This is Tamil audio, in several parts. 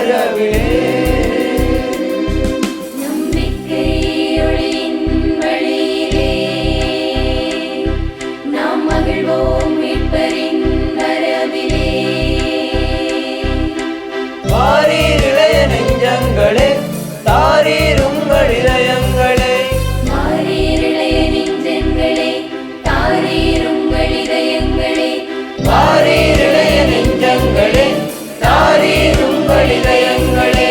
வரவிலே வாரீர் இளைய நெஞ்சங்களே தாரீர் உங்கள் இதயங்களே வாரீர் இளைய நெஞ்சங்களே தாரீர் உங்கள் இதயங்களே வாரீர் இளைய நெஞ்சங்களே தாரீர் உங்கள் இதயங்களே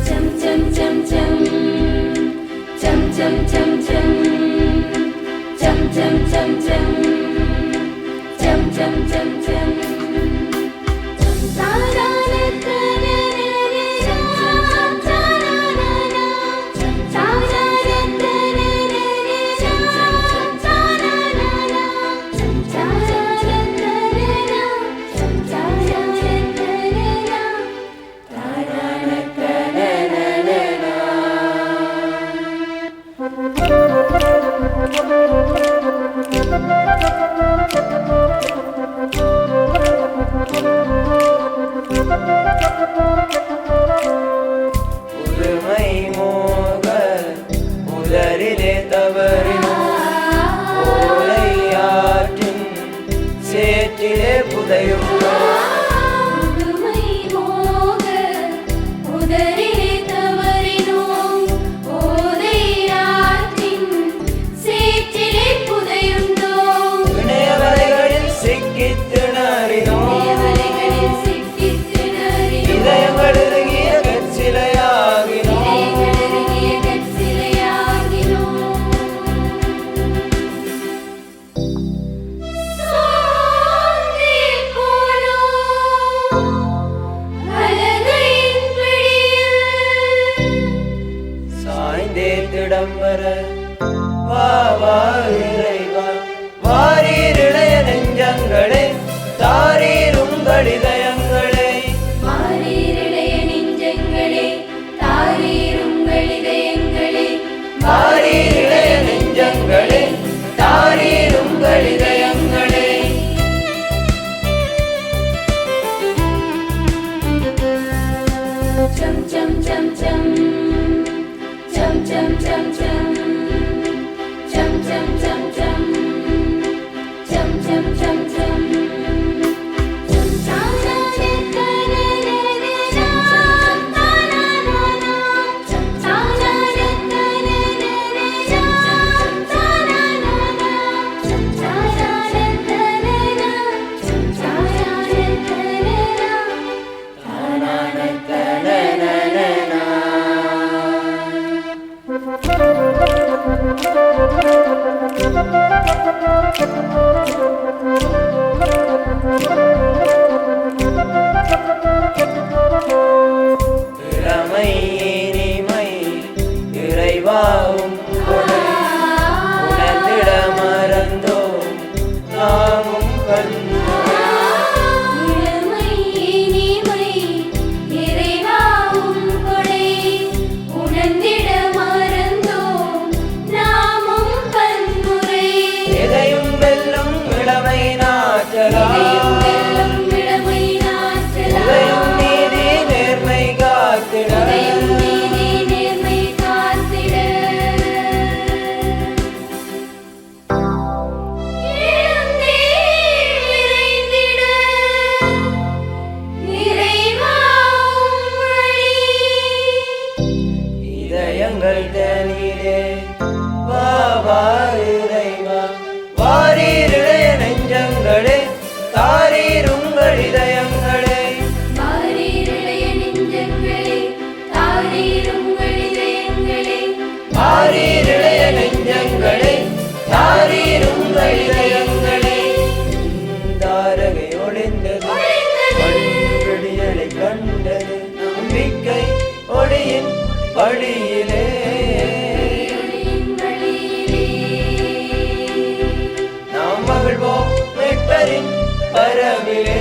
சம் சம் சம் சம் சம் சம் சம் சம் சம் சம் சம் சம் chum chum chum chum புதுமை மோக உதரிலே தவறினோம் ஓலையாற்றின் சேற்றிலே புதையுள்ளோம் புதுமை மோக உதரிலே தவறினோம் ஓலையாற்றின் சேற்றிலே புதையுண்டோம் இணையவலைகளில் சிக்கித் திணறினோம் இதயங்களிருகிய சாய்ந்தே திடம்பர வா வா இறைவா வாரீர் இளைய நெஞ்சங்களே தாரீர் உங்கள் இதயங்களே வாரீர் இளைய நெஞ்சங்களே தாரீர் உங்கள் இதயங்களே வாரீர் இளைய நெஞ்சங்களே தாரீர் உங்கள் இதயங்களே chum chum chum chum chum chum chum chum chum chum chum chum chum chum chum chum இளமை இனிமை இறைவாவும் கொடை உணர்ந்திட மறந்தோம் நாமும் இளமை இனிமை இறைவாவும் கொடை உணர்ந்திட மறந்தோம் நாமும் பன்முறை எதையும் வெல்லும் இளமை நாற்றலா வெல்லும் இளமை நாற்றலா உதயம் நீதி நேர்மை காத்திட உதயம் நீதி நேர்மை காத்திட எழுந்தே விரைந்திட நிறைவாகும் வழி இதயங்கள் தனிலே வா வா இறைவா வாரீர் இளைய நெஞ்சங்களே தாரீர் உங்கள் இதயங்களே வாரீர் இளைய நெஞ்சங்களே தாரீர் உங்கள் இதயங்களே வாரீர் இளைய நெஞ்சங்களே தாரீர் உங்கள் இதயங்களே தாரகை ஒளிந்தது விடியலை கண்டது நம்பிக்கை ஒளியின் வழியிலே நாம் மகிழ்வோம் மீட்பரின் வரவிலே